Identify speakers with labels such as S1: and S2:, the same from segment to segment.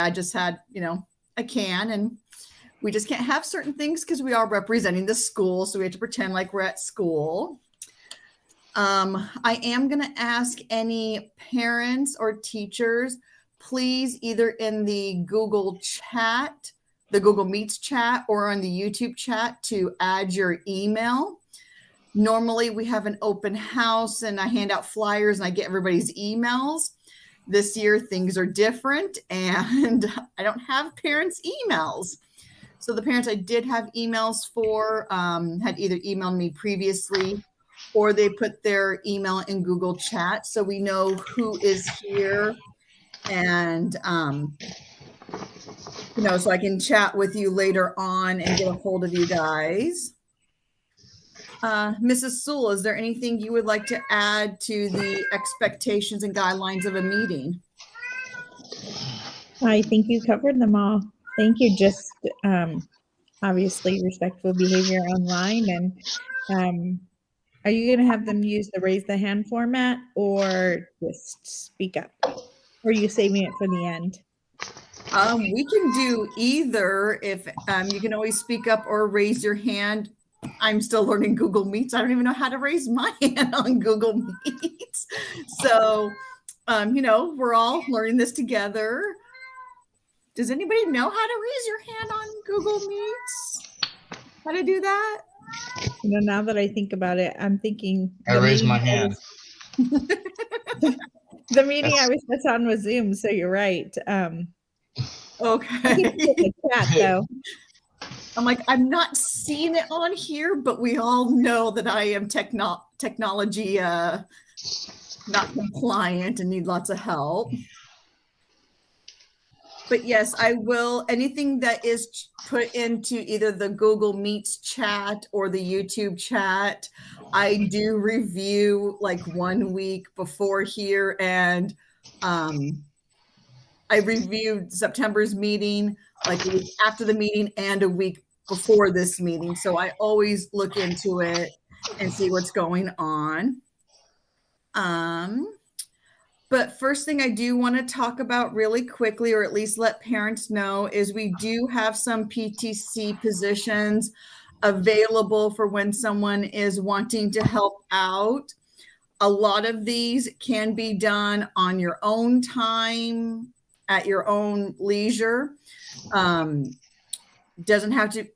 S1: I just had, a can, and we just can't have certain things because we are representing the school. So we have to pretend like we're at school. I am going to ask any parents or teachers, please, either in the Google chat, the Google Meets chat, or on the YouTube chat, to add your email. Normally we have an open house and I hand out flyers and I get everybody's emails. This year things are different and I don't have parents' emails. So the parents I did have emails for had either emailed me previously or they put their email in Google Chat, so we know who is here, and so I can chat with you later on and get a hold of you guys. Mrs. Sewell, is there anything you would like to add to the expectations and guidelines of a meeting?
S2: I think you covered them all. Thank you. Just obviously respectful behavior online, and are you going to have them use the raise the hand format or just speak up? Or are you saving it for the end?
S1: We can do either. If you can always speak up or raise your hand. I'm still learning Google Meets. I don't even know how to raise my hand on Google Meets. So, we're all learning this together. Does anybody know how to raise your hand on Google Meets? How to do that?
S2: Now that I think about it, I'm thinking.
S3: I raised my hand.
S2: The meeting I was just on was Zoom, so you're right.
S1: Okay.
S2: Chat, though.
S1: I'm like, I'm not seeing it on here, but we all know that I am technology not compliant and need lots of help. But yes, I will. Anything that is put into either the Google Meets chat or the YouTube chat, I do review like 1 week before here. And I reviewed September's meeting like a week after the meeting and a week before this meeting. So I always look into it and see what's going on. But first thing I do want to talk about really quickly, or at least let parents know, is we do have some PTC positions available for when someone is wanting to help out. A lot of these can be done on your own time, at your own leisure. Doesn't have to.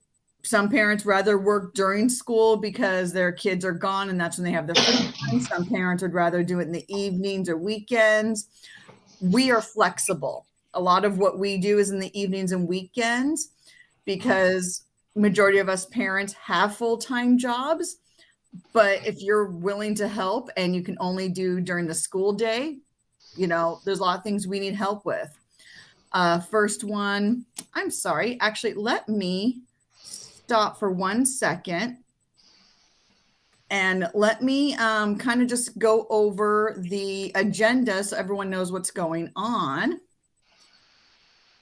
S1: Some parents rather work during school because their kids are gone and that's when they have their free time. Some parents would rather do it in the evenings or weekends. We are flexible. A lot of what we do is in the evenings and weekends because majority of us parents have full-time jobs. But if you're willing to help and you can only do during the school day, there's a lot of things we need help with. First one, I'm sorry, actually, let me stop for 1 second and let me kind of just go over the agenda so everyone knows what's going on.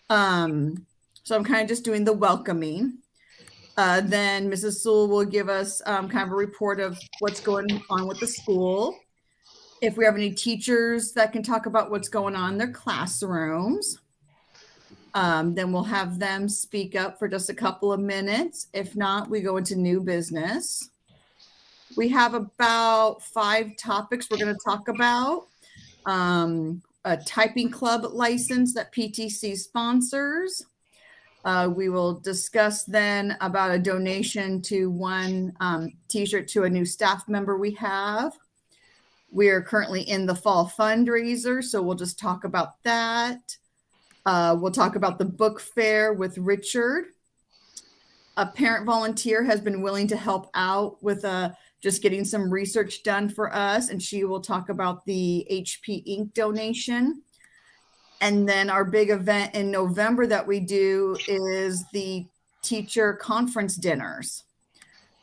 S1: So I'm kind of just doing the welcoming. Then Mrs. Sewell will give us kind of a report of what's going on with the school. If we have any teachers that can talk about what's going on in their classrooms. Then we'll have them speak up for just a couple of minutes. If not, we go into new business. We have about 5 topics we're going to talk about. A typing club license that PTC sponsors. We will discuss then about a donation to one t-shirt to a new staff member we have. We are currently in the fall fundraiser, so we'll just talk about that. We'll talk about the book fair with Richard. A parent volunteer has been willing to help out with just getting some research done for us, and she will talk about the HP ink donation. And then our big event in November that we do is the teacher conference dinners.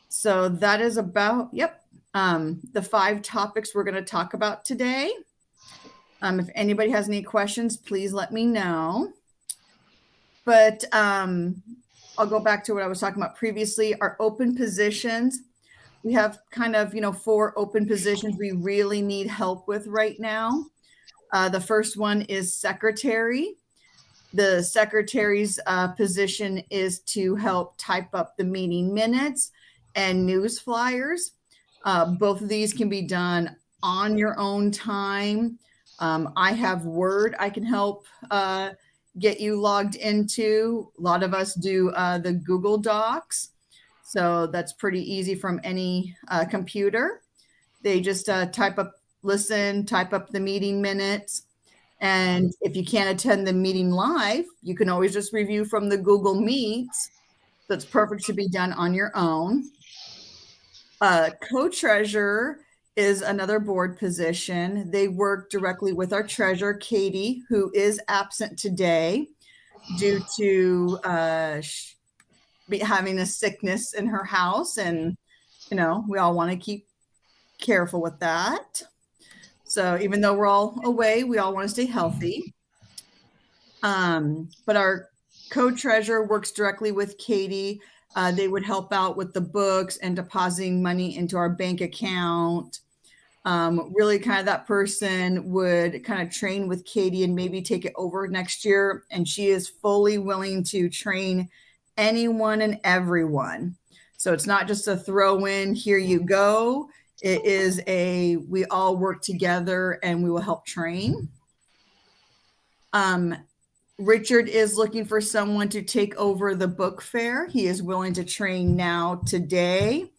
S1: So that is about, the 5 topics we're going to talk about today. If anybody has any questions, please let me know. But I'll go back to what I was talking about previously. Our open positions, we have kind of, 4 open positions we really need help with right now. The first one is secretary. The secretary's position is to help type up the meeting minutes and news flyers. Both of these can be done on your own time. I have Word I can help get you logged into. A lot of us do the Google Docs. So that's pretty easy from any computer. They just type up the meeting minutes. And if you can't attend the meeting live, you can always just review from the Google Meets. So it's perfect to be done on your own. Co-treasurer is another board position. They work directly with our treasurer, Katie, who is absent today due to having a sickness in her house. And, we all want to keep careful with that. So even though we're all away, we all want to stay healthy. But our co-treasurer works directly with Katie. They would help out with the books and depositing money into our bank account. Really kind of that person would kind of train with Katie and maybe take it over next year. And she is fully willing to train anyone and everyone. So it's not just a throw in, here you go. It is we all work together and we will help train. Richard is looking for someone to take over the book fair. He is willing to train now today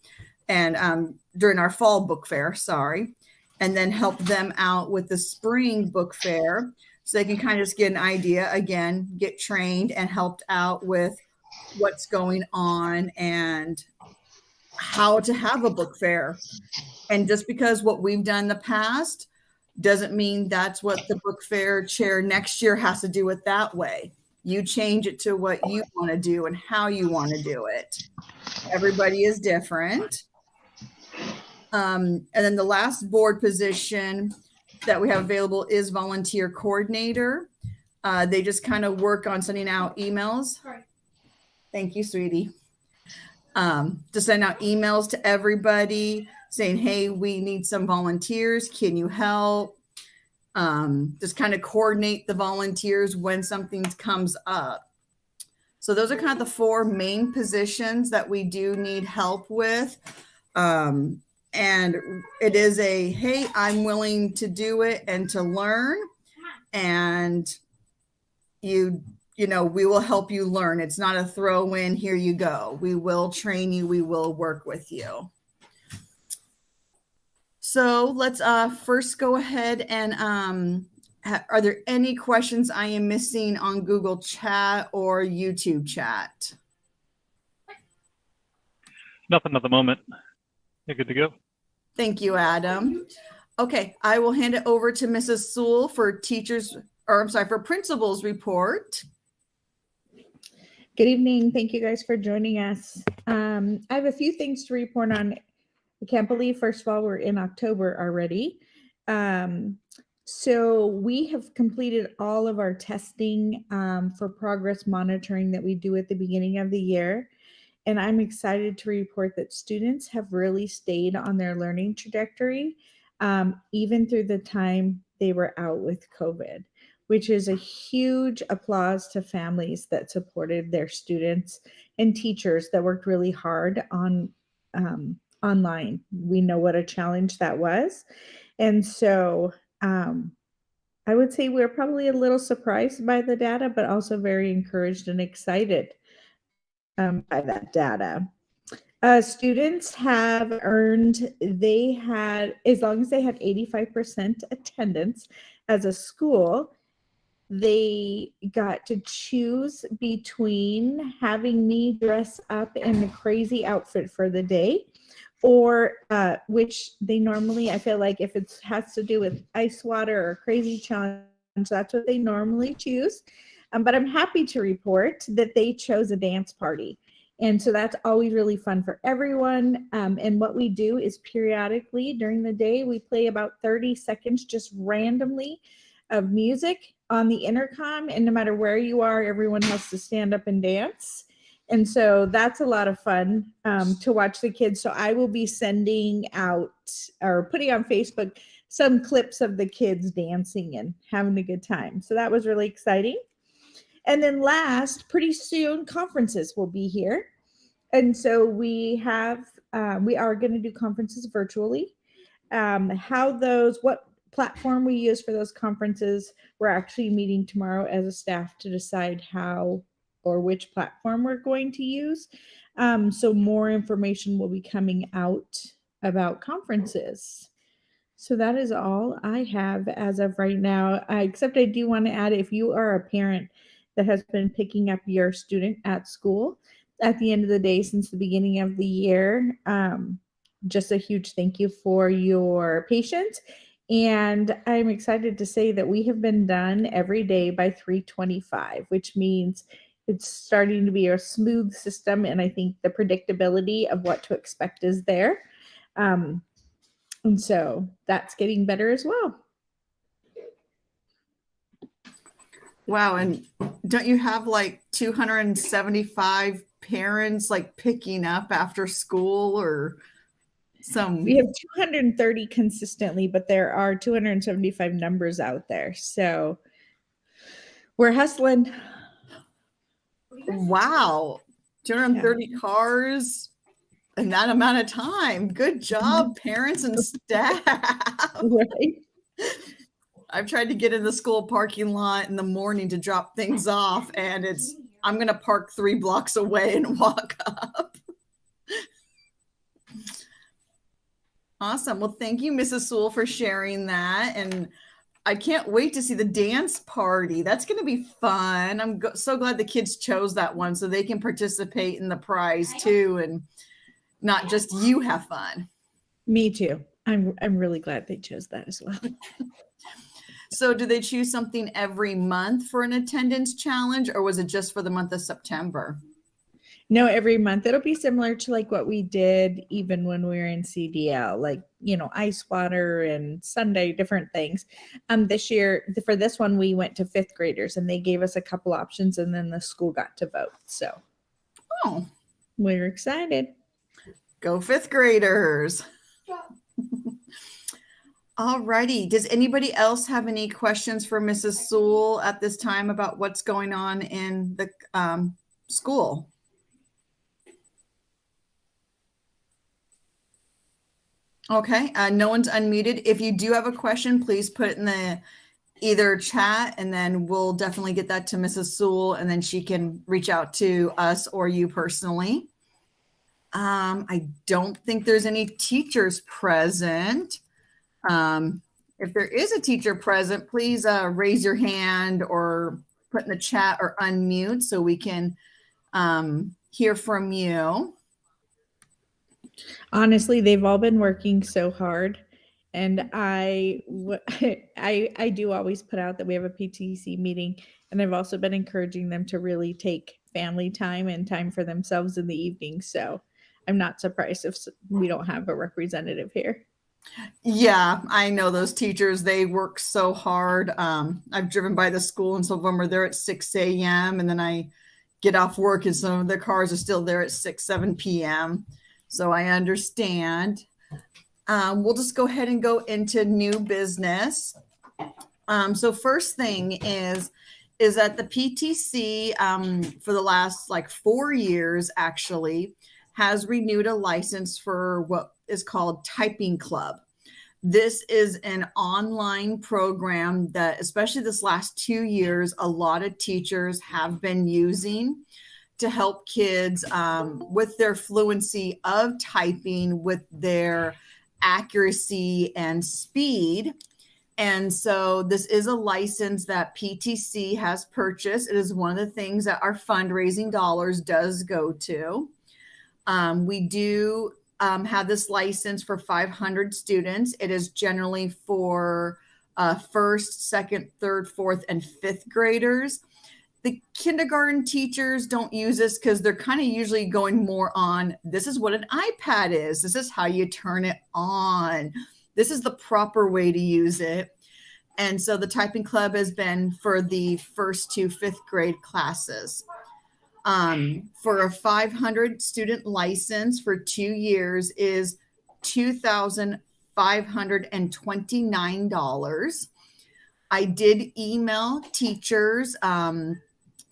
S1: and during our fall book fair, and then help them out with the spring book fair so they can kind of just get an idea, again, get trained and helped out with what's going on and how to have a book fair. And just because what we've done in the past doesn't mean that's what the book fair chair next year has to do it that way. You change it to what you want to do and how you want to do it. Everybody is different. And then the last board position that we have available is volunteer coordinator. They just kind of work on sending out emails. Thank you, sweetie. To send out emails to everybody saying, hey, we need some volunteers. Can you help? Just kind of coordinate the volunteers when something comes up. So those are kind of the four main positions that we do need help with. And it is hey, I'm willing to do it and to learn. And we will help you learn. It's not a throw in, here you go. We will train you. We will work with you. So let's first go ahead and are there any questions I am missing on Google Chat or YouTube chat?
S3: Nothing at the moment. You're good to go.
S1: Thank you, Adam. Okay, I will hand it over to Mrs. Sewell for principal's report.
S2: Good evening. Thank you guys for joining us. I have a few things to report on. I can't believe, first of all, we're in October already. So we have completed all of our testing for progress monitoring that we do at the beginning of the year. And I'm excited to report that students have really stayed on their learning trajectory, even through the time they were out with COVID, which is a huge applause to families that supported their students and teachers that worked really hard on online. We know what a challenge that was. And so I would say we're probably a little surprised by the data, but also very encouraged and excited by that data. Students have earned, as long as they had 85% attendance as a school, they got to choose between having me dress up in a crazy outfit for the day, or which they normally, I feel like if it has to do with ice water or crazy challenge, that's what they normally choose. But I'm happy to report that they chose a dance party. And so that's always really fun for everyone. And what we do is periodically during the day, we play about 30 seconds just randomly of music on the intercom. And no matter where you are, everyone has to stand up and dance. And so that's a lot of fun to watch the kids. So I will be sending out or putting on Facebook some clips of the kids dancing and having a good time. So that was really exciting. And then last, pretty soon, conferences will be here. And so we are going to do conferences virtually. What platform we use for those conferences, we're actually meeting tomorrow as a staff to decide how or which platform we're going to use. So more information will be coming out about conferences. So that is all I have as of right now, except I do want to add, if you are a parent that has been picking up your student at school at the end of the day since the beginning of the year, just a huge thank you for your patience. And I'm excited to say that we have been done every day by 3:25, which means it's starting to be a smooth system. And I think the predictability of what to expect is there. And so that's getting better as well.
S1: Wow. And don't you have like 275 parents like picking up after school or some?
S2: We have 230 consistently, but there are 275 numbers out there. So we're hustling.
S1: Wow. 230 cars in that amount of time. Good job, parents and staff.
S2: Right.
S1: I've tried to get in the school parking lot in the morning to drop things off, and I'm going to park 3 blocks away and walk up. Awesome. Well, thank you, Mrs. Sewell, for sharing that. And I can't wait to see the dance party. That's going to be fun. I'm so glad the kids chose that one so they can participate in the prize too, and not just you have fun.
S2: Me too. I'm really glad they chose that as well.
S1: So do they choose something every month for an attendance challenge, or was it just for the month of September?
S2: No, every month. It'll be similar to like what we did even when we were in CDL, like, ice water and Sunday, different things. This year, for this one, we went to 5th graders and they gave us a couple options and then the school got to vote. So we're excited.
S1: Go 5th graders. All righty. Does anybody else have any questions for Mrs. Sewell at this time about what's going on in the school? Okay. No one's unmuted. If you do have a question, please put it in the either chat, and then we'll definitely get that to Mrs. Sewell, and then she can reach out to us or you personally. I don't think there's any teachers present. If there is a teacher present, please raise your hand or put in the chat or unmute so we can hear from you.
S2: Honestly, they've all been working so hard. And I do always put out that we have a PTC meeting, and I've also been encouraging them to really take family time and time for themselves in the evening. So I'm not surprised if we don't have a representative here.
S1: Yeah, I know those teachers, they work so hard. I've driven by the school and some of them are there at 6 a.m. and then I get off work and some of their cars are still there at 6, 7 p.m. So I understand. We'll just go ahead and go into new business. So first thing is that the PTC for the last 4 years actually has renewed a license for what is called Typing Club. This is an online program that, especially this last 2 years, a lot of teachers have been using to help kids with their fluency of typing, with their accuracy and speed. And so this is a license that PTC has purchased. It is one of the things that our fundraising dollars does go to. We do have this license for 500 students. It is generally for first, second, third, fourth, and fifth graders. The kindergarten teachers don't use this because they're kind of usually going more on, this is what an iPad is. This is how you turn it on. This is the proper way to use it. And so the Typing Club has been for the first to fifth grade classes. For a 500 student license for 2 years is $2,529. I did email teachers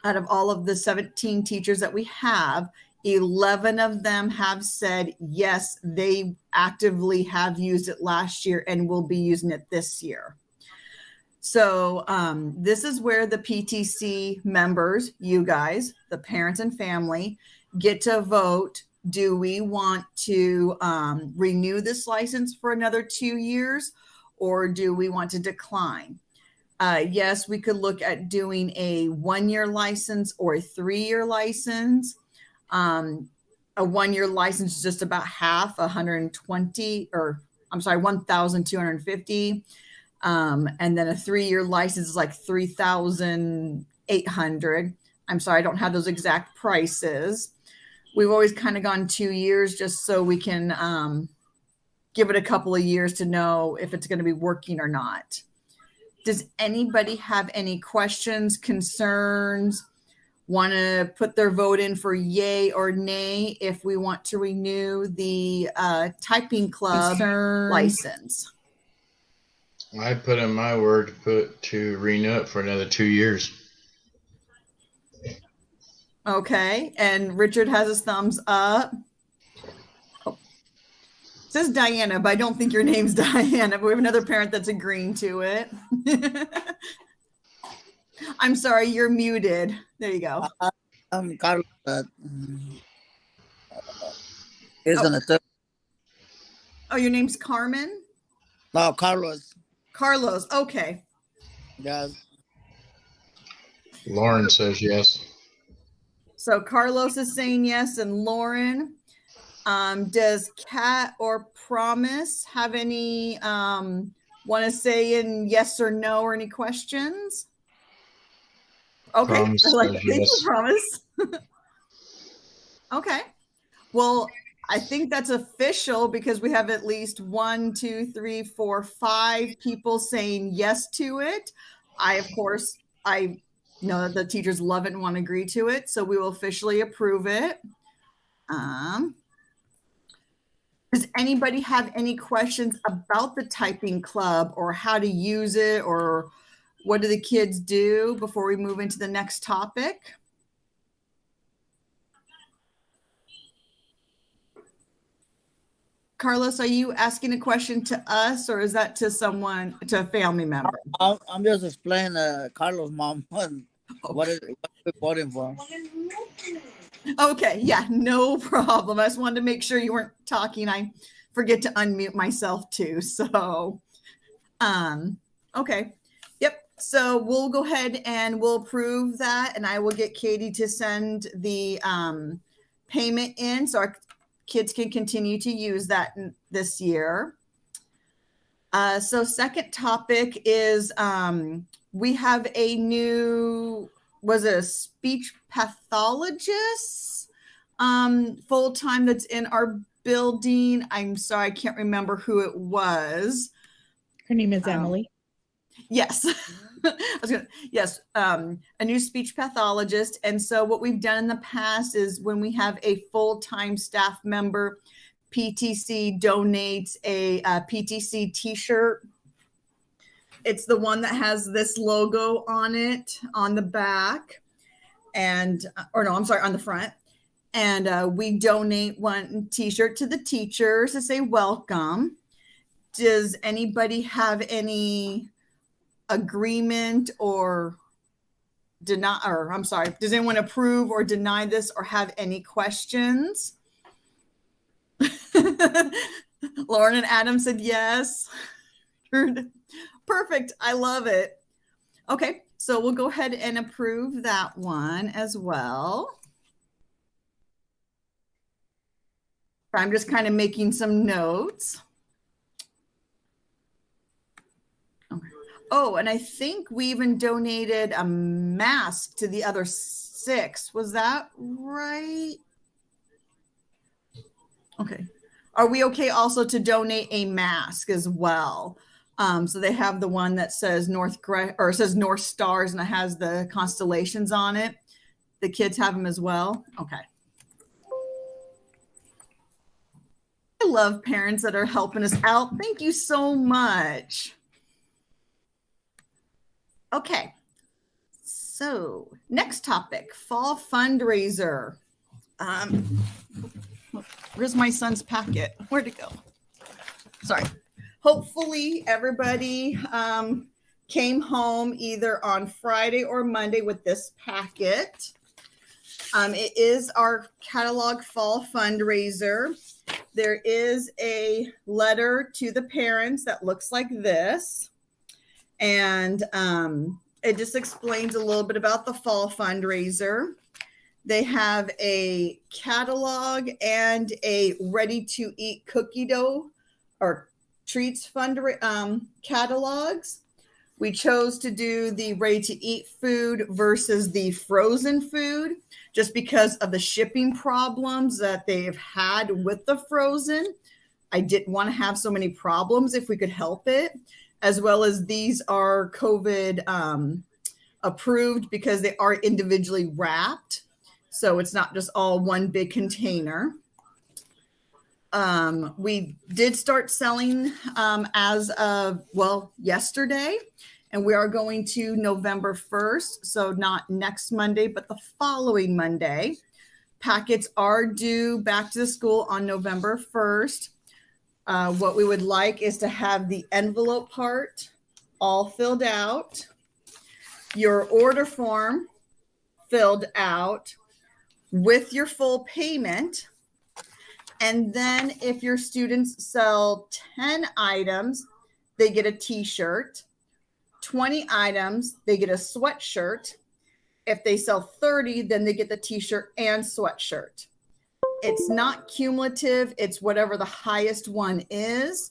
S1: out of all of the 17 teachers that we have, 11 of them have said, yes, they actively have used it last year and will be using it this year. So this is where the PTC members, you guys, the parents and family, get to vote. Do we want to renew this license for another 2 years, or do we want to decline? Yes, we could look at doing a 1-year license or a 3-year license. A 1-year license is just about half, 1,250. And then a 3-year license is like 3,800. I'm sorry, I don't have those exact prices. We've always kind of gone 2 years just so we can give it a couple of years to know if it's going to be working or not. Does anybody have any questions, concerns, want to put their vote in for yay or nay if we want to renew the typing club license?
S4: I put in my word to renew it for another 2 years.
S1: Okay, and Richard has his thumbs up. Oh. It says Diana, but I don't think your name's Diana, but we have another parent that's agreeing to it. I'm sorry, you're muted. There you go.
S5: I'm Carlos. Isn't it?
S1: Oh, your name's Carmen?
S5: No, Carlos.
S1: Carlos, okay.
S5: Yes.
S4: Lauren says yes.
S1: So Carlos is saying yes, and Lauren. Does Kat or Promise have any want to say in yes or no or any questions? Okay,
S4: Promise
S1: I like
S4: says
S1: that. Thank
S4: yes.
S1: you, Promise. Okay, well, I think that's official because we have at least 1, 2, 3, 4, 5 people saying yes to it. I know that the teachers love it and want to agree to it, so we will officially approve it. Does anybody have any questions about the typing club or how to use it or what do the kids do before we move into the next topic? Carlos, are you asking a question to us or is that to someone, to a family member?
S5: I'm just explaining Carlos' mom what we're voting for.
S1: Okay, yeah, no problem. I just wanted to make sure you weren't talking. I forget to unmute myself too. So, okay. Yep. So we'll go ahead and we'll approve that and I will get Katie to send the payment in so our kids can continue to use that this year. So second topic is we have a new, was it a speech pathologist full-time that's in our building. I'm sorry, I can't remember who it was.
S2: Her name is Emily.
S1: Yes. Yes, a new speech pathologist. And so what we've done in the past is when we have a full-time staff member, PTC donates a PTC t-shirt. It's the one that has this logo on it on the back and, or no, I'm sorry, on the front. And we donate one t-shirt to the teachers to say welcome. Does anybody have any agreement or deny, or I'm sorry, does anyone approve or deny this or have any questions? Lauren and Adam said yes. Perfect. I love it. Okay, so we'll go ahead and approve that one as well. I'm just kind of making some notes. Okay. Oh, and I think we even donated a mask to the other 6. Was that right? Okay. Are we okay also to donate a mask as well? So they have the one that says North Stars and it has the constellations on it. The kids have them as well. Okay. I love parents that are helping us out. Thank you so much. Okay. So next topic, fall fundraiser. Where's my son's packet? Where'd it go? Sorry. Hopefully everybody came home either on Friday or Monday with this packet. It is our catalog fall fundraiser. There is a letter to the parents that looks like this. And it just explains a little bit about the fall fundraiser. They have a catalog and a ready-to-eat cookie dough or treats catalogs. We chose to do the ready-to-eat food versus the frozen food just because of the shipping problems that they've had with the frozen. I didn't want to have so many problems if we could help it, as well as these are COVID approved because they are individually wrapped. So it's not just all one big container. We did start selling as of, yesterday, and we are going to November 1st. So not next Monday, but the following Monday. Packets are due back to the school on November 1st. What we would like is to have the envelope part all filled out, your order form filled out with your full payment. And then if your students sell 10 items, they get a t-shirt. 20 items, they get a sweatshirt. If they sell 30, then they get the t-shirt and sweatshirt. It's not cumulative. It's whatever the highest one is.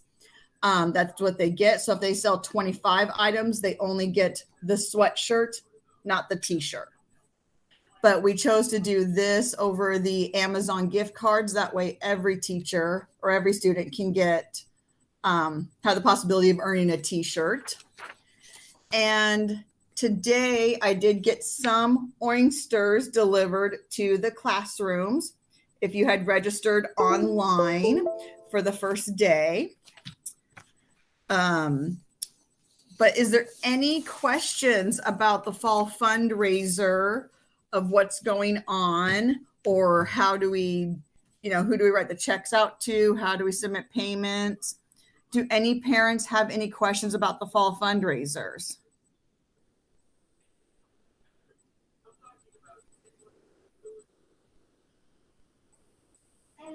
S1: That's what they get. So if they sell 25 items, they only get the sweatshirt, not the t-shirt. But we chose to do this over the Amazon gift cards. That way every teacher or every student can get, have the possibility of earning a t-shirt. And today I did get some oysters delivered to the classrooms if you had registered online for the first day. But is there any questions about the fall fundraiser of what's going on, or how do we, who do we write the checks out to? How do we submit payments? Do any parents have any questions about the fall fundraisers?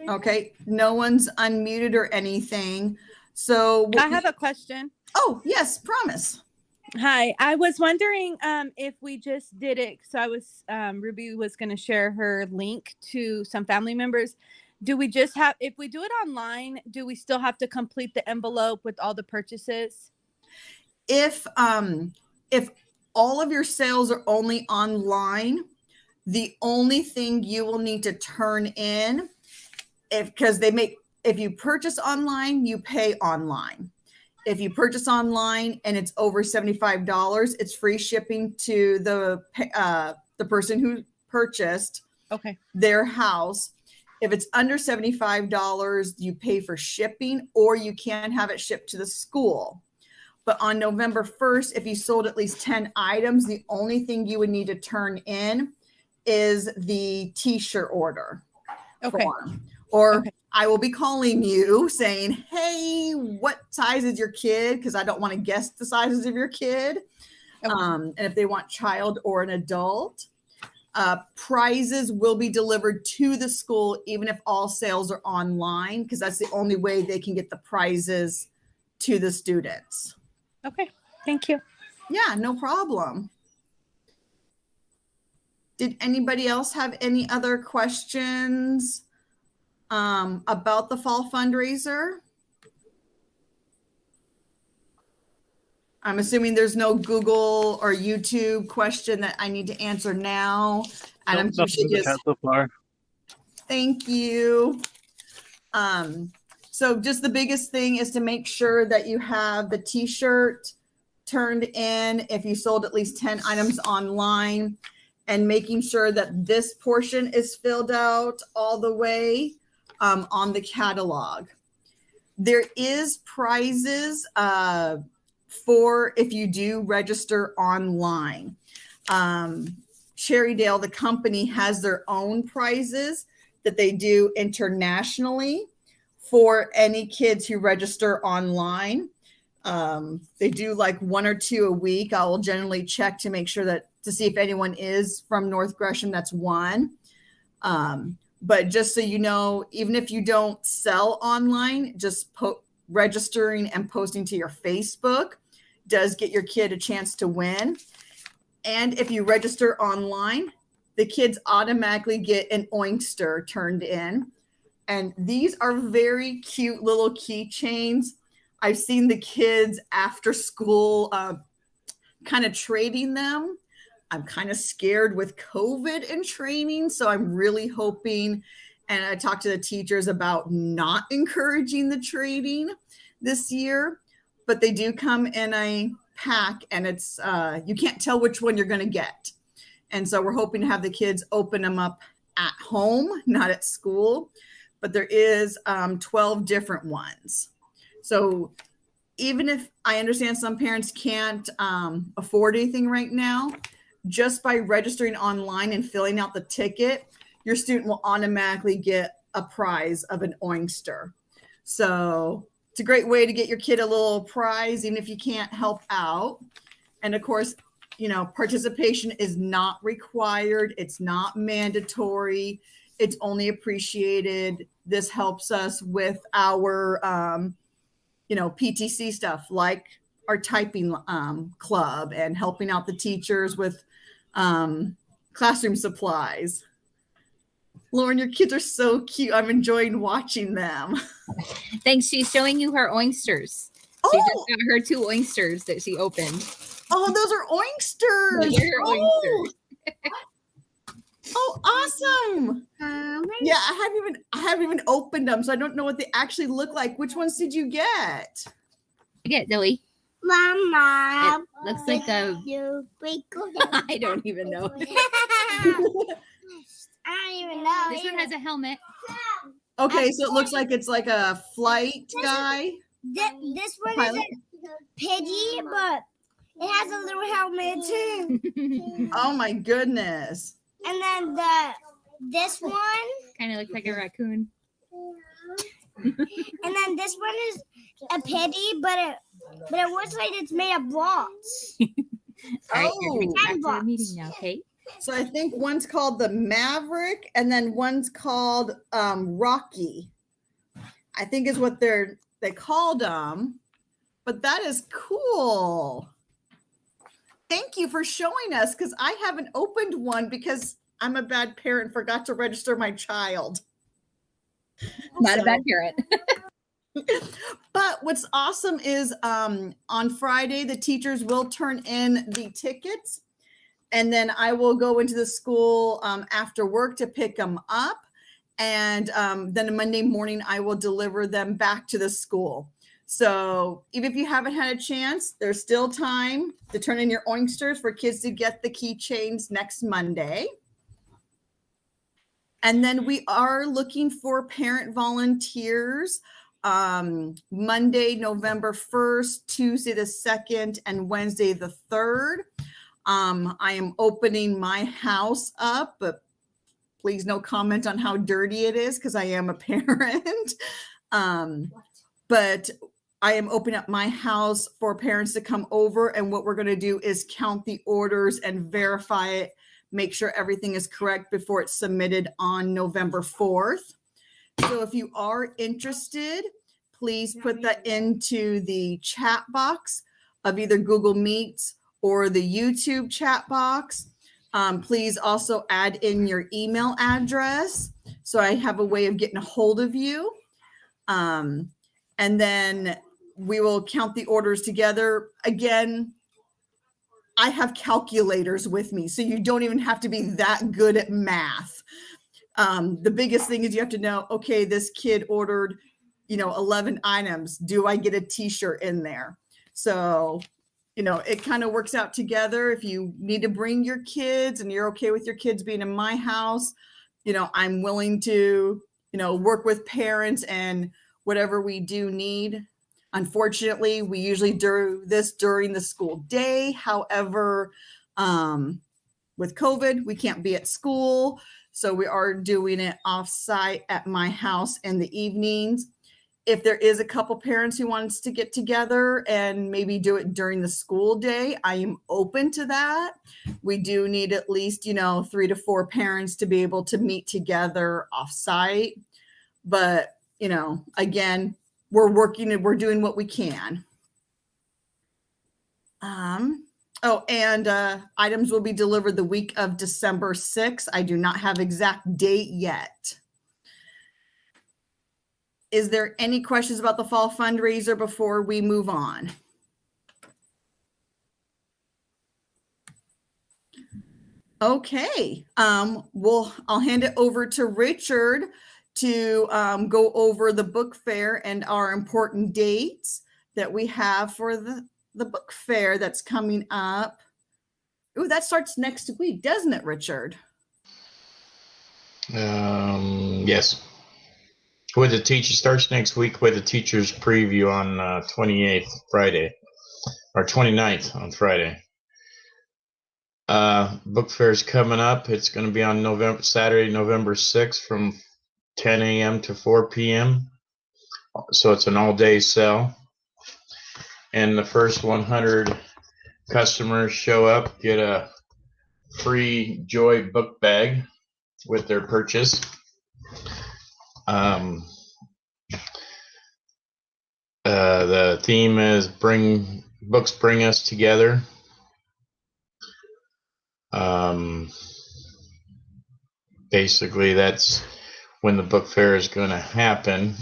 S1: Okay, no one's unmuted or anything. So
S6: I have a question.
S1: Oh, yes, promise.
S6: Hi, I was wondering if we just did it. So Ruby was going to share her link to some family members. Do we just have, if we do it online, do we still have to complete the envelope with all the purchases?
S1: If all of your sales are only online, the only thing you will need to turn in, if you purchase online, you pay online. If you purchase online and it's over $75, it's free shipping to the person who purchased their house. If it's under $75, you pay for shipping, or you can have it shipped to the school. But on November 1st, if you sold at least 10 items, the only thing you would need to turn in is the t-shirt order form. Or I will be calling you saying, hey, what size is your kid? Because I don't want to guess the sizes of your kid. And if they want child or an adult. Prizes will be delivered to the school, even if all sales are online, because that's the only way they can get the prizes to the students.
S6: Okay, thank you.
S1: Yeah, no problem. Did anybody else have any other questions about the fall fundraiser? I'm assuming there's no Google or YouTube question that I need to answer now. Adam,
S3: nothing in the chat so far.
S1: Thank you. So just the biggest thing is to make sure that you have the t-shirt turned in if you sold at least 10 items online, and making sure that this portion is filled out all the way on the catalog. There is prizes for if you do register online. Cherrydale, the company, has their own prizes that they do internationally for any kids who register online. They do like 1 or 2 a week. I will generally check to make sure to see if anyone is from North Gresham that's won. But just so you know, even if you don't sell online, just registering and posting to your Facebook does get your kid a chance to win. And if you register online, the kids automatically get an Oinkster turned in. And these are very cute little keychains. I've seen the kids after school kind of trading them. I'm kind of scared with COVID and training. So I'm really hoping, and I talked to the teachers about not encouraging the trading this year, but they do come in a pack, and it's you can't tell which one you're going to get. And so we're hoping to have the kids open them up at home, not at school, but there is 12 different ones. So even if I understand some parents can't afford anything right now, just by registering online and filling out the ticket, your student will automatically get a prize of an Oinkster. So it's a great way to get your kid a little prize, even if you can't help out. And of course, you know, participation is not required. It's not mandatory. It's only appreciated. This helps us with our, PTC stuff, like our typing club, and helping out the teachers with classroom supplies. Lauren, your kids are so cute. I'm enjoying watching them.
S7: Thanks. She's showing you her Oinksters. She just got her 2 Oinksters that she opened.
S1: Oh, those are Oinksters.
S7: Those are her Oinksters.
S1: Oh, awesome. Yeah, I haven't even opened them, so I don't know what they actually look like. Which ones did you get?
S7: Get Zoe.
S8: Mama.
S7: It looks like a I don't even know.
S8: I don't even know.
S7: This one has a helmet.
S1: Okay, so it looks like it's like a flight guy.
S8: This one is a piggy, but it has a little helmet too.
S1: Oh my goodness.
S8: And then this one
S7: Kind of looks like a raccoon.
S8: and then this one is a piggy, but it looks like it's made of blocks.
S7: All right, you're
S1: Oh.
S7: going back to the meeting now, okay?
S1: So I think one's called the Maverick, and then one's called Rocky. I think is what they called them. But that is cool. Thank you for showing us, because I haven't opened one because I'm a bad parent, forgot to register my child.
S7: Not a bad parent.
S1: But what's awesome is on Friday, the teachers will turn in the tickets, and then I will go into the school after work to pick them up. And then Monday morning, I will deliver them back to the school. So even if you haven't had a chance, there's still time to turn in your Oinksters for kids to get the keychains next Monday. And then we are looking for parent volunteers Monday, November 1st, Tuesday the 2nd, and Wednesday the 3rd. I am opening my house up, but please no comment on how dirty it is, because I am a parent. But I am opening up my house for parents to come over, and what we're going to do is count the orders and verify it, make sure everything is correct before it's submitted on November 4th. So if you are interested, please put that into the chat box of either Google Meets or the YouTube chat box. Please also add in your email address so I have a way of getting a hold of you. And then we will count the orders together. Again, I have calculators with me, so you don't even have to be that good at math. The biggest thing is you have to know, okay, this kid ordered, 11 items. Do I get a t-shirt in there? So, it kind of works out together. If you need to bring your kids and you're okay with your kids being in my house, I'm willing to, work with parents and whatever we do need. Unfortunately, we usually do this during the school day. However, with COVID, we can't be at school. So we are doing it offsite at my house in the evenings. If there is a couple parents who wants to get together and maybe do it during the school day, I am open to that. We do need at least, 3 to 4 parents to be able to meet together offsite. But, again, we're working and we're doing what we can. Items will be delivered the week of December 6th. I do not have exact date yet. Is there any questions about the fall fundraiser before we move on? Okay. I'll hand it over to Richard to go over the book fair and our important dates that we have for the book fair that's coming up. Ooh, that starts next week, doesn't it, Richard?
S4: Yes. With the teacher starts next week with the teacher's preview on 28th Friday or 29th on Friday. Book fair is coming up. It's going to be on Saturday, November 6th from 10 a.m. to 4 p.m. So it's an all-day sale. And the first 100 customers show up get a free Joy book bag with their purchase. The theme is bring us together. Basically, that's when the book fair is going to happen.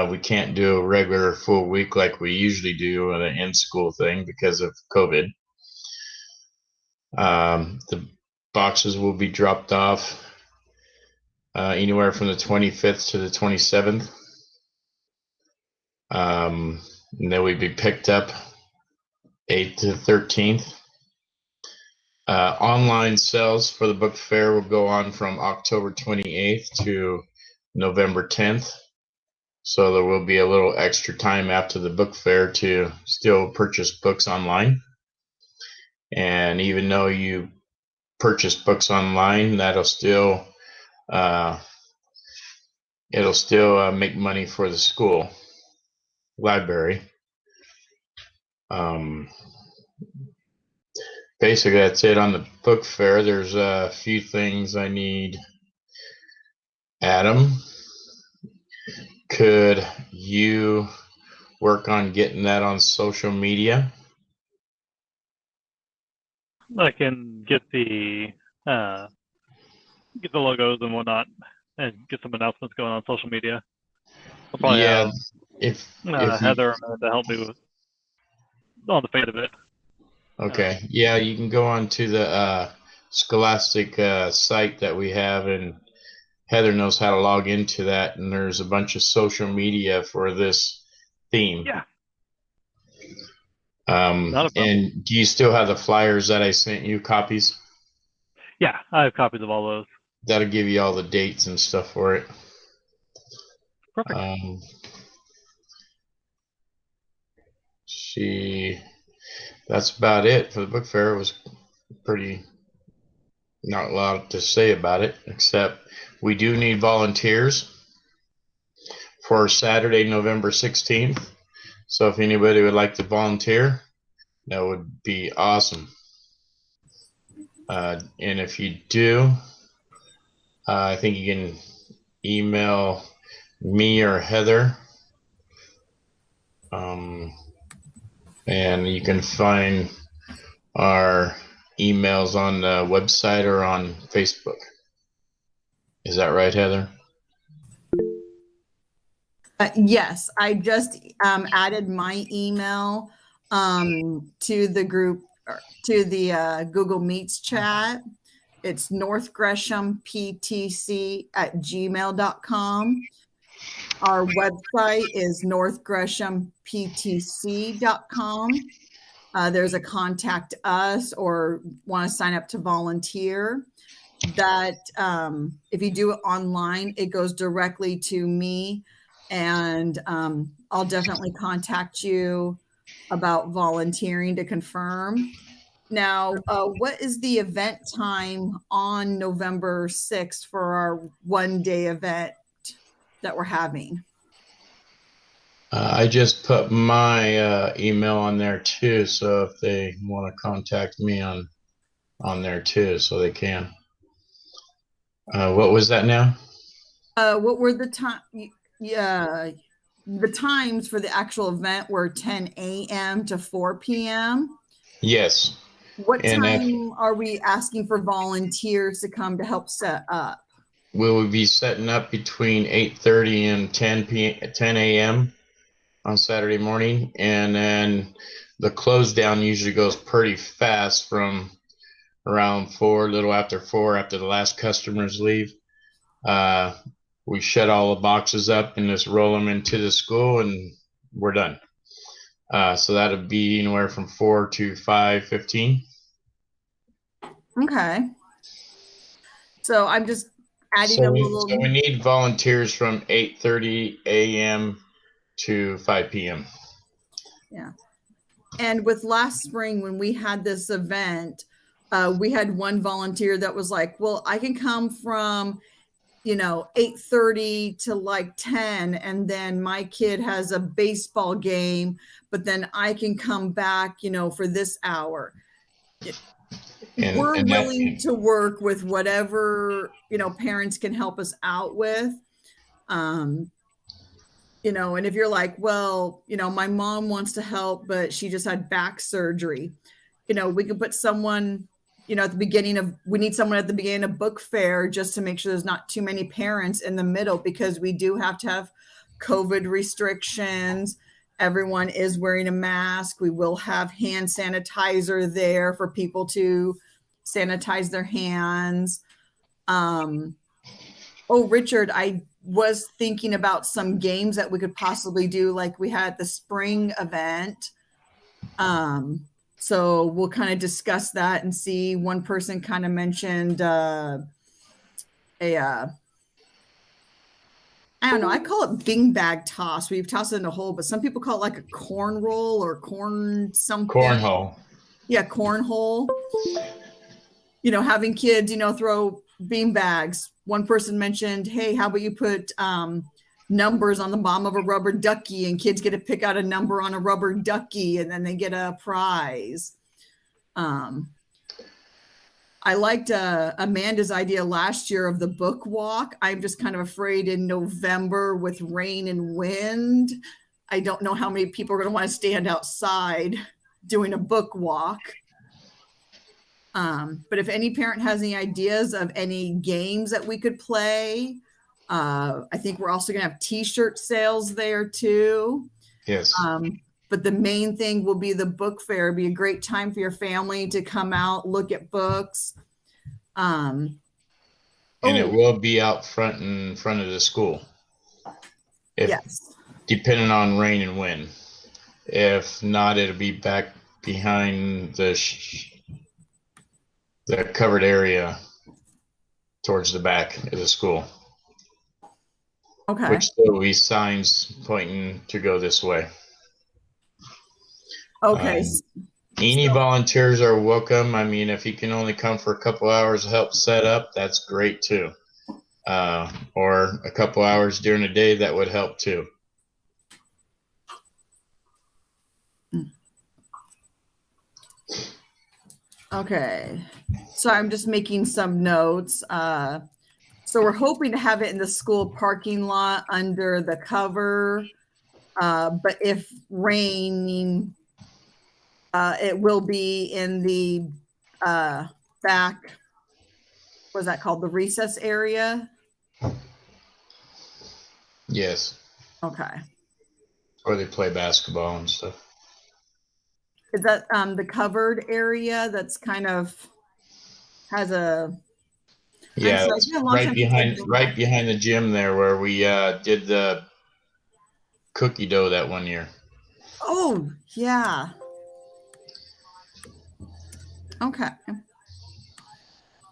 S4: We can't do a regular full week like we usually do on an in-school thing because of COVID. The boxes will be dropped off anywhere from the 25th to the 27th. And then we'd be picked up 8th to 13th. Online sales for the book fair will go on from October 28th to November 10th. So there will be a little extra time after the book fair to still purchase books online. And even though you purchase books online, that'll still make money for the school library. Basically, that's it on the book fair. There's a few things I need. Adam, could you work on getting that on social media?
S3: I can get the logos and whatnot, and get some announcements going on social media. I'll probably have
S4: if
S3: Heather to help me with on the fate of it.
S4: Okay. Yeah, you can go on to the Scholastic site that we have, and Heather knows how to log into that, and there's a bunch of social media for this theme.
S3: Yeah.
S4: And do you still have the flyers that I sent you, copies?
S3: Yeah, I have copies of all those.
S4: That'll give you all the dates and stuff for it.
S3: Perfect.
S4: That's about it for the book fair. It was pretty, not a lot to say about it, except we do need volunteers for Saturday, November 16th. So if anybody would like to volunteer, that would be awesome. And if you do, I think you can email me or Heather. And you can find our emails on the website or on Facebook. Is that right, Heather?
S1: Yes, I just added my email to the group, to the Google Meets chat. It's northgreshamptc@gmail.com. Our website is northgreshamptc.com. There's a contact us or want to sign up to volunteer. That if you do it online, it goes directly to me, and I'll definitely contact you about volunteering to confirm. Now, what is the event time on November 6th for our one-day event that we're having?
S4: I just put my email on there too, so if they want to contact me on there too, so they can. What was that now?
S1: What were the time? Yeah, the times for the actual event were 10 a.m. to 4 p.m.
S4: Yes.
S1: What
S4: And
S1: time are we asking for volunteers to come to help set up?
S4: we will be setting up between 8:30 and 10 a.m. on Saturday morning, and then the close down usually goes pretty fast from around 4, a little after 4, after the last customers leave. We shut all the boxes up and just roll them into the school, and we're done. So that'll be anywhere from 4 to 5:15.
S1: Okay. So I'm just adding a little.
S4: So we need volunteers from 8:30 a.m. to 5 p.m.
S1: Yeah. And with last spring, when we had this event, we had one volunteer that was like, well, I can come from, 8:30 to like 10. And then my kid has a baseball game, but then I can come back, for this hour. We're willing to work with whatever, parents can help us out with. And if you're like, well, my mom wants to help, but she just had back surgery, we can put someone, we need someone at the beginning of book fair just to make sure there's not too many parents in the middle, because we do have to have COVID restrictions. Everyone is wearing a mask. We will have hand sanitizer there for people to sanitize their hands. Richard, I was thinking about some games that we could possibly do, like we had the spring event. So we'll kind of discuss that and see. One person kind of mentioned I don't know. I call it beanbag toss. We've tossed it in a hole, but some people call it like a corn roll or corn something.
S4: Cornhole.
S1: Yeah, cornhole. Having kids, throw beanbags. One person mentioned, hey, how about you put numbers on the bottom of a rubber ducky, and kids get to pick out a number on a rubber ducky, and then they get a prize. I liked Amanda's idea last year of the book walk. I'm just kind of afraid in November with rain and wind, I don't know how many people are going to want to stand outside doing a book walk. But if any parent has any ideas of any games that we could play, I think we're also going to have t-shirt sales there too.
S4: Yes.
S1: But the main thing will be the book fair. It'd be a great time for your family to come out, look at books.
S4: And it will be out front, in front of the school.
S1: Yes.
S4: Depending on rain and wind. If not, it'll be back behind the covered area towards the back of the school.
S1: Okay.
S4: Which there will be signs pointing to go this way.
S1: Okay.
S4: Any volunteers are welcome. I mean, if you can only come for a couple hours to help set up, that's great too. Or a couple hours during the day, that would help too.
S1: Okay. So I'm just making some notes. So we're hoping to have it in the school parking lot under the cover. But if raining, it will be in the back, what's that called? The recess area?
S4: Yes.
S1: Okay.
S4: Or they play basketball and stuff.
S1: Is that the covered area that's kind of has a...
S4: Yeah, it's right behind the gym there where we did the cookie dough that one year.
S1: Oh, yeah. Okay.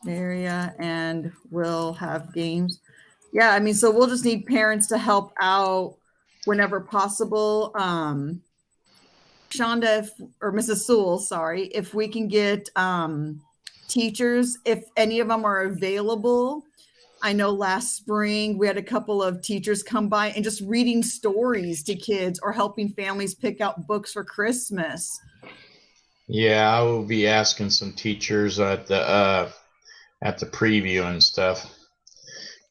S1: Area, and we'll have games. Yeah, I mean, so we'll just need parents to help out whenever possible. Shonda or Mrs. Sewell, sorry, if we can get teachers, if any of them are available. I know last spring we had a couple of teachers come by and just reading stories to kids or helping families pick out books for Christmas.
S4: Yeah, I will be asking some teachers at the preview and stuff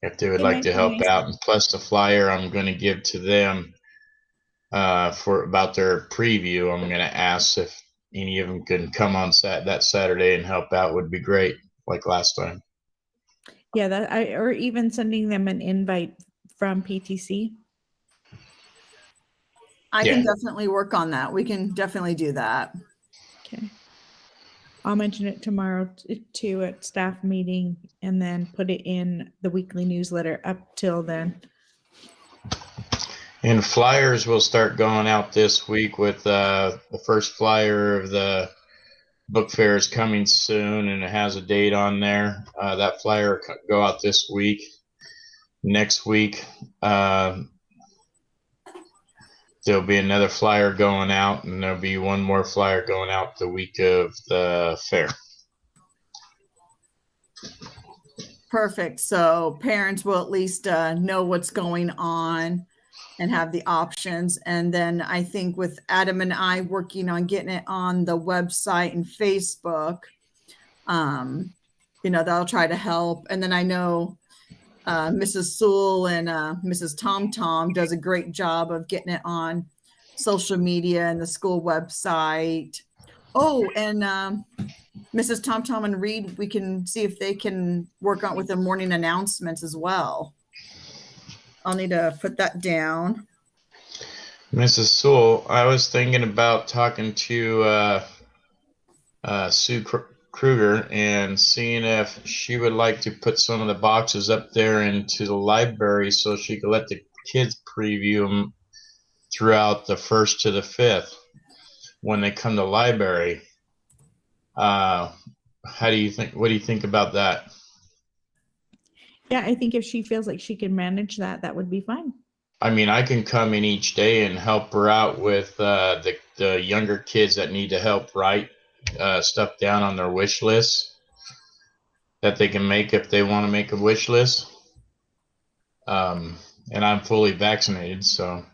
S4: if they would
S2: It
S4: like
S2: might
S4: to
S2: be
S4: help
S2: nice.
S4: out. And plus the flyer I'm going to give to them for about their preview. I'm going to ask if any of them can come on that Saturday and help out. Would be great, like last time.
S2: Yeah, or even sending them an invite from PTC.
S1: I
S4: Yeah.
S1: can definitely work on that. We can definitely do that.
S2: Okay. I'll mention it tomorrow too at staff meeting, and then put it in the weekly newsletter up till then.
S4: And flyers will start going out this week with the first flyer of the book fair is coming soon, and it has a date on there. That flyer will go out this week. Next week, there'll be another flyer going out, and there'll be one more flyer going out the week of the fair.
S1: Perfect. So parents will at least know what's going on and have the options. And then I think with Adam and I working on getting it on the website and Facebook, that'll try to help. And then I know Mrs. Sewell and Mrs. Tom does a great job of getting it on social media and the school website. Oh, and Mrs. Tom and Reed, we can see if they can work on with the morning announcements as well. I'll need to put that down.
S4: Mrs. Sewell, I was thinking about talking to Sue Kruger and seeing if she would like to put some of the boxes up there into the library so she could let the kids preview them throughout the 1st to the 5th when they come to library. What do you think about that?
S2: Yeah, I think if she feels like she can manage that, that would be fine.
S4: I mean, I can come in each day and help her out with the younger kids that need to help write stuff down on their wish list that they can make if they want to make a wish list. And I'm fully vaccinated, so.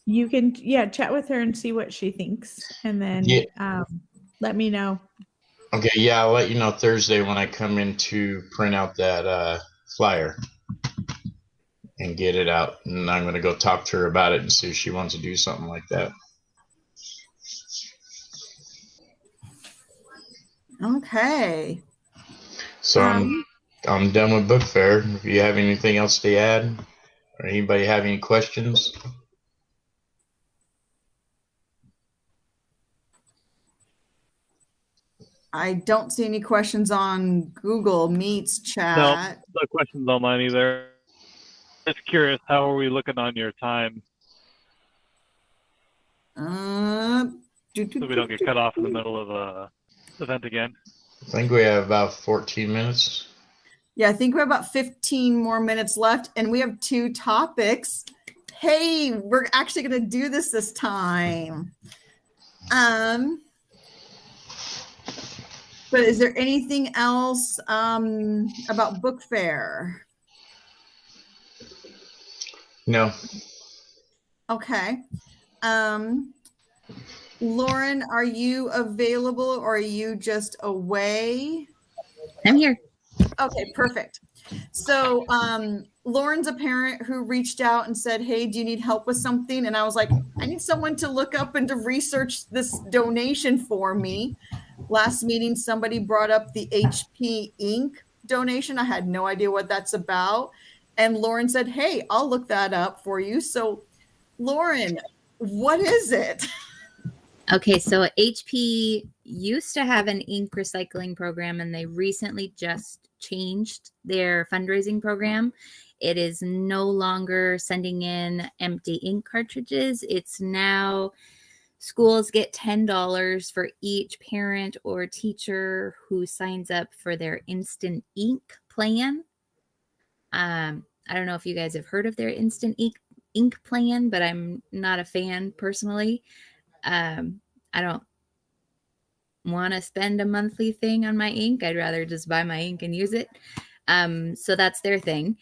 S2: You can, chat with her and see what she thinks, and then let me know.
S4: Okay, yeah, I'll let you know Thursday when I come in to print out that flyer and get it out. And I'm going to go talk to her about it and see if she wants to do something like that.
S1: Okay.
S4: So I'm done with book fair. If you have anything else to add, or anybody have any questions?
S1: I don't see any questions on Google Meets chat.
S3: No questions on mine either. Just curious, how are we looking on your time? So we don't get cut off in the middle of a event again.
S4: I think we have about 14 minutes.
S1: Yeah, I think we have about 15 more minutes left, and we have 2 topics. Hey, we're actually going to do this time. But is there anything else about book fair?
S4: No.
S1: Okay. Lauren, are you available or are you just away?
S7: I'm here.
S1: Okay, perfect. So Lauren's a parent who reached out and said, hey, do you need help with something? And I was like, I need someone to look up and to research this donation for me. Last meeting, somebody brought up the HP ink donation. I had no idea what that's about. And Lauren said, hey, I'll look that up for you. So Lauren, what is it?
S7: Okay, so HP used to have an ink recycling program, and they recently just changed their fundraising program. It is no longer sending in empty ink cartridges. It's now schools get $10 for each parent or teacher who signs up for their instant ink plan. I don't know if you guys have heard of their instant ink ink plan, but I'm not a fan personally. I don't want to spend a monthly thing on my ink. I'd rather just buy my ink and use it. So that's their thing.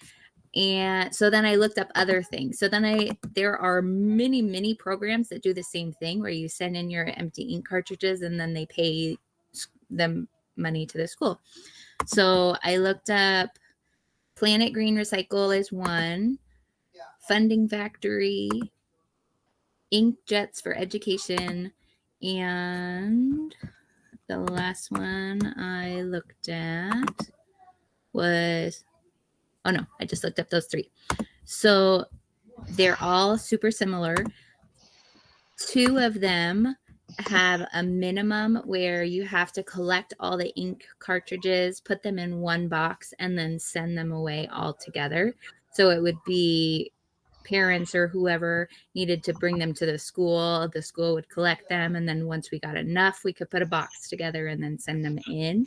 S7: And so then I looked up other things. So then there are many programs that do the same thing, where you send in your empty ink cartridges and then they pay them money to the school. So I looked up Planet Green Recycle is one, Funding Factory, Ink Jets for Education, and the last one I looked at was, oh no, I just looked up those three. So they're all super similar. Two of them have a minimum where you have to collect all the ink cartridges, put them in one box, and then send them away all together. So it would be parents or whoever needed to bring them to the school would collect them, and then once we got enough, we could put a box together and then send them in.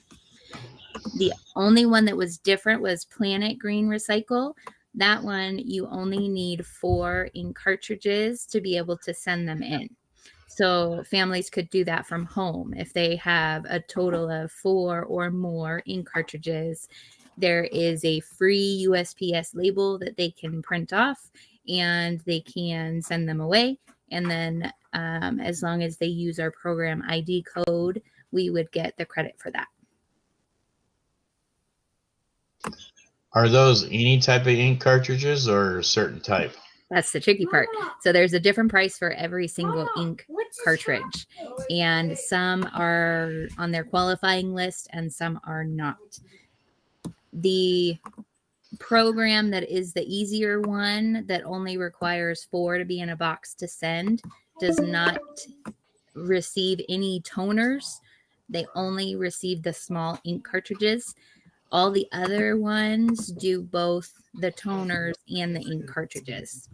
S7: The only one that was different was Planet Green Recycle. That one, you only need 4 ink cartridges to be able to send them in. So families could do that from home. If they have a total of 4 or more ink cartridges, there is a free USPS label that they can print off and they can send them away. And then as long as they use our program ID code, we would get the credit for that.
S4: Are those any type of ink cartridges or a certain type?
S7: That's the tricky part. So there's a different price for every single ink cartridge, and some are on their qualifying list and some are not. The program that is the easier one, that only requires 4 to be in a box to send, does not receive any toners. They only receive the small ink cartridges. All the other ones do both the toners and the ink cartridges.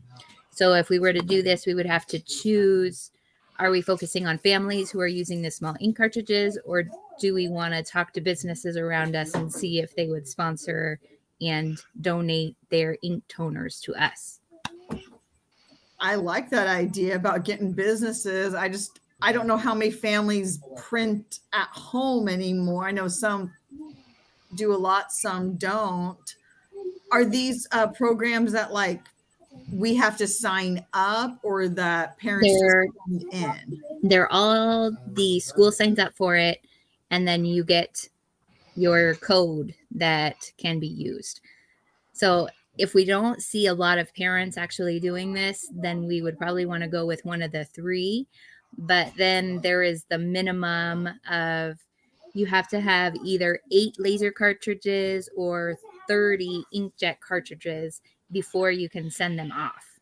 S7: So if we were to do this, we would have to choose, are we focusing on families who are using the small ink cartridges, or do we want to talk to businesses around us and see if they would sponsor and donate their ink toners to us?
S1: I like that idea about getting businesses. I don't know how many families print at home anymore. I know some do a lot, some don't. Are these programs that like we have to sign up, or that parents just send in?
S7: They're all, the school signs up for it, and then you get your code that can be used. So if we don't see a lot of parents actually doing this, then we would probably want to go with one of the 3. But then there is the minimum of, you have to have either 8 laser cartridges or 30 inkjet cartridges before you can send them off.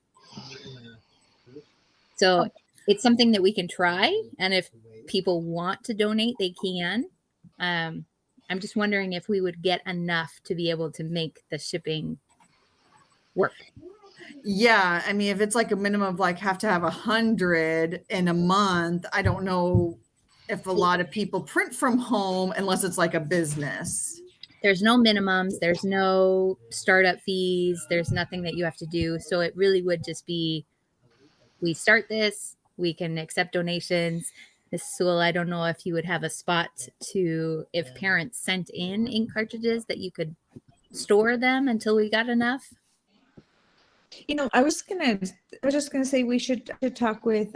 S7: So it's something that we can try, and if people want to donate, they can. I'm just wondering if we would get enough to be able to make the shipping work.
S1: Yeah, I mean, if it's like a minimum of like have to have 100 in a month, I don't know if a lot of people print from home unless it's like a business.
S7: There's no minimums, there's no startup fees, there's nothing that you have to do. So it really would just be, we start this, we can accept donations. This school, I don't know if you would have a spot to, if parents sent in ink cartridges, that you could store them until we got enough.
S2: You know, I was just gonna say we should talk with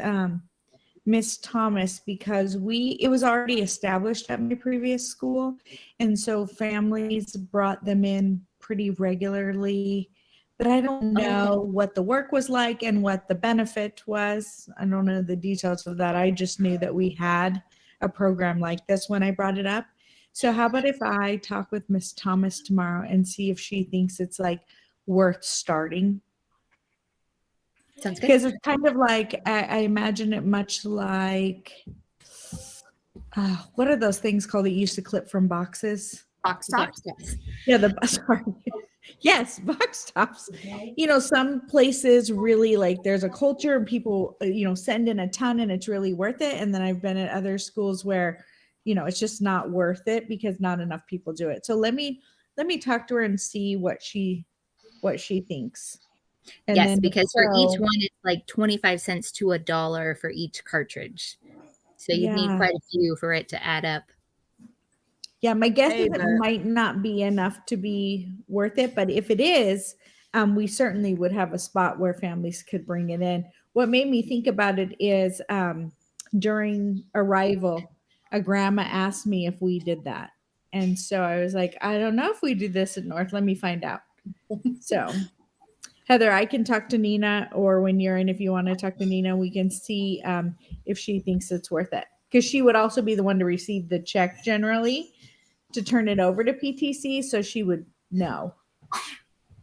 S2: Miss Thomas, because it was already established at my previous school, and so families brought them in pretty regularly. But I don't know what the work was like and what the benefit was. I don't know the details of that. I just knew that we had a program like this when I brought it up. So how about if I talk with Miss Thomas tomorrow and see if she thinks it's like worth starting?
S7: Sounds good.
S2: Because it's kind of like, I imagine it much like, what are those things called that you used to clip from boxes?
S1: Box tops.
S2: Yeah, sorry. Yes, box tops. You know, some places really like there's a culture and people, send in a ton and it's really worth it. And then I've been at other schools where, it's just not worth it because not enough people do it. So let me talk to her and see what she thinks. And
S7: Yes,
S2: then
S7: because for each
S2: so-
S7: one, it's like 25 cents to $1 for each cartridge. So you need
S2: Yeah.
S7: quite a few for it to add up.
S2: Yeah, my guess
S1: Hey,
S2: is
S1: but-
S2: it might not be enough to be worth it, but if it is, we certainly would have a spot where families could bring it in. What made me think about it is during arrival, a grandma asked me if we did that. And so I was like, I don't know if we do this at North. Let me find out. So Heather, I can talk to Nina, or when you're in, if you want to talk to Nina, we can see if she thinks it's worth it. Because she would also be the one to receive the check generally to turn it over to PTC, so she would know.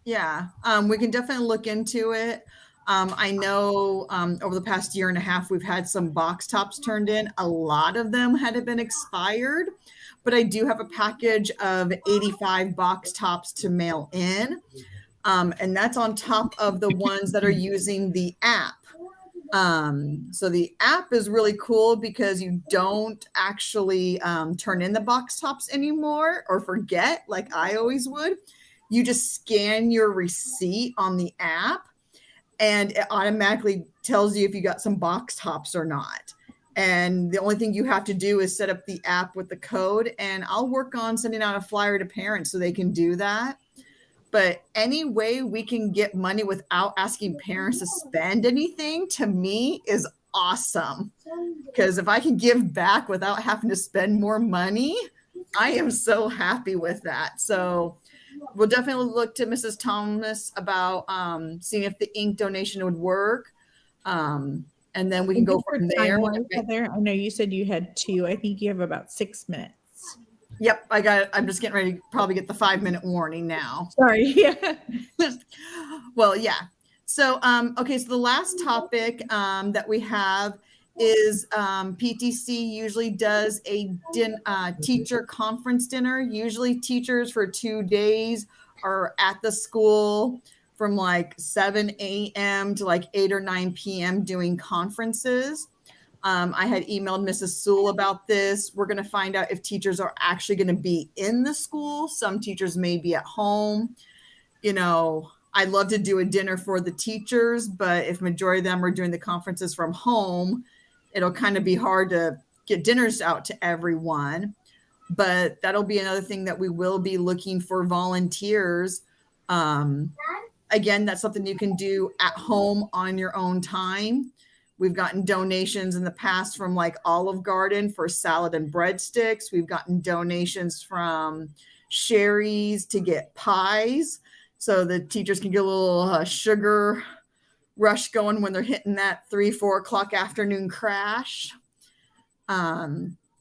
S1: Yeah, we can definitely look into it. I know over the past year and a half, we've had some box tops turned in. A lot of them had been expired, but I do have a package of 85 box tops to mail in. And that's on top of the ones that are using the app. So the app is really cool because you don't actually turn in the box tops anymore or forget like I always would. You just scan your receipt on the app and it automatically tells you if you got some box tops or not. And the only thing you have to do is set up the app with the code, and I'll work on sending out a flyer to parents so they can do that. But any way we can get money without asking parents to spend anything, to me, is awesome. Because if I can give back without having to spend more money, I am so happy with that. So we'll definitely look to Mrs. Thomas about seeing if the ink donation would work. And then we can go from there.
S2: Heather, I know you said you had 2. I think you have about 6 minutes.
S1: Yep, I got it. I'm just getting ready to probably get the 5-minute warning now.
S2: Sorry. Yeah.
S1: Well, yeah. So, okay. So the last topic that we have is PTC usually does a teacher conference dinner. Usually teachers for 2 days are at the school from like 7 a.m. to like 8 or 9 p.m. doing conferences. I had emailed Mrs. Sewell about this. We're going to find out if teachers are actually going to be in the school. Some teachers may be at home. You know, I'd love to do a dinner for the teachers, but if majority of them are doing the conferences from home, it'll kind of be hard to get dinners out to everyone. But that'll be another thing that we will be looking for volunteers. Again, that's something you can do at home on your own time. We've gotten donations in the past from like Olive Garden for salad and breadsticks. We've gotten donations from Sherry's to get pies, so the teachers can get a little sugar rush going when they're hitting that 3-4 o'clock afternoon crash.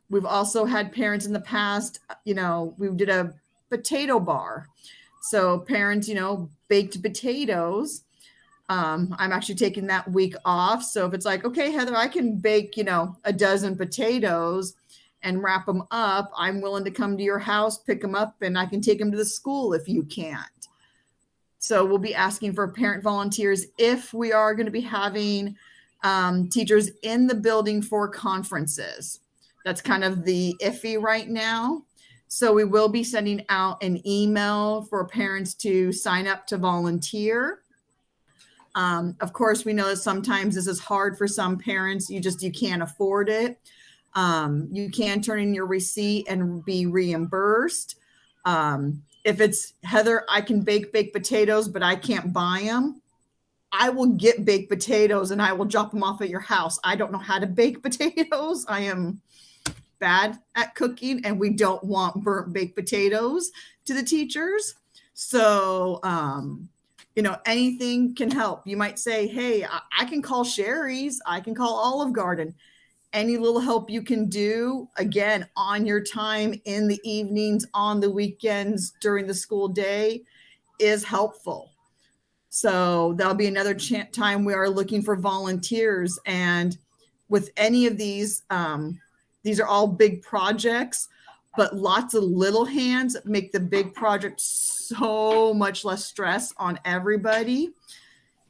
S1: We've also had parents in the past, you know, we did a potato bar. So parents, you know, baked potatoes. I'm actually taking that week off. So if it's like, okay, Heather, I can bake, you know, a dozen potatoes and wrap them up, I'm willing to come to your house, pick them up, and I can take them to the school if you can't. So we'll be asking for parent volunteers if we are going to be having teachers in the building for conferences. That's kind of the iffy right now. So we will be sending out an email for parents to sign up to volunteer. Of course, we know that sometimes this is hard for some parents. You can't afford it. You can turn in your receipt and be reimbursed. If it's, Heather, I can bake baked potatoes, but I can't buy them, I will get baked potatoes and I will drop them off at your house. I don't know how to bake potatoes. I am bad at cooking, and we don't want burnt baked potatoes to the teachers. So, you know, anything can help. You might say, hey, I can call Sherry's, I can call Olive Garden. Any little help you can do, again, on your time, in the evenings, on the weekends, during the school day, is helpful. So that'll be another time we are looking for volunteers. And with any of these are all big projects, but lots of little hands make the big project so much less stress on everybody.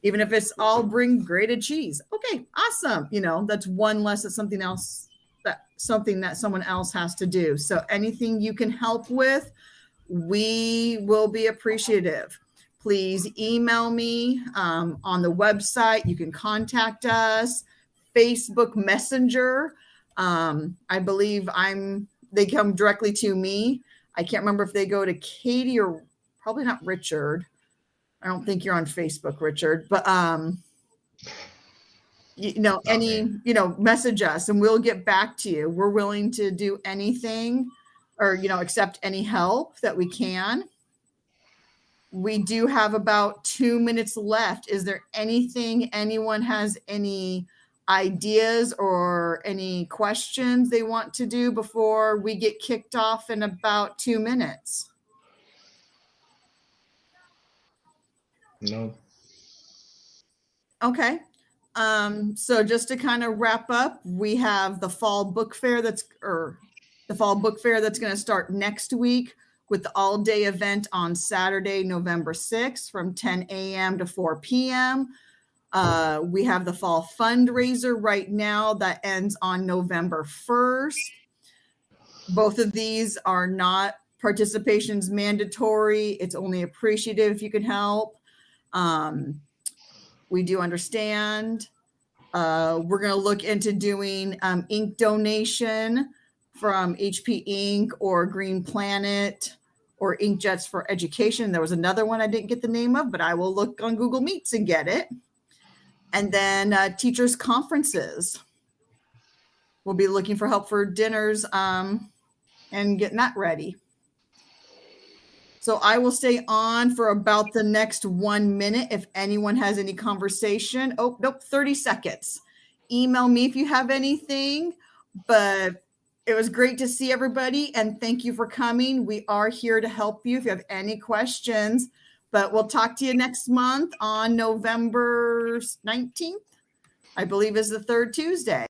S1: Even if it's all bring grated cheese. Okay, awesome. You know, that's one less of something that someone else has to do. So anything you can help with, we will be appreciative. please email me on the website. You can contact us. Facebook Messenger. I believe they come directly to me. I can't remember if they go to Katie or probably not Richard. I don't think you're on Facebook, Richard, but message us and we'll get back to you. We're willing to do anything or, accept any help that we can. We do have about 2 minutes left. Is there anything anyone has any ideas or any questions they want to do before we get kicked off in about 2 minutes?
S4: No.
S1: Okay. So just to kind of wrap up, we have the fall book fair that's going to start next week with the all-day event on Saturday, November 6th from 10 a.m. to 4 p.m. We have the fall fundraiser right now that ends on November 1st. Both of these are not participation's mandatory. It's only appreciative if you can help. We do understand. We're going to look into doing ink donation from HP Ink or Green Planet or Inkjets for Education. There was another one I didn't get the name of, but I will look on Google Meets and get it. And then teachers' conferences. We'll be looking for help for dinners and getting that ready. So I will stay on for about the next 1 minute if anyone has any conversation. Oh, nope, 30 seconds. Email me if you have anything, but it was great to see everybody and thank you for coming. We are here to help you if you have any questions, but we'll talk to you next month on November 19th, I believe is the third Tuesday.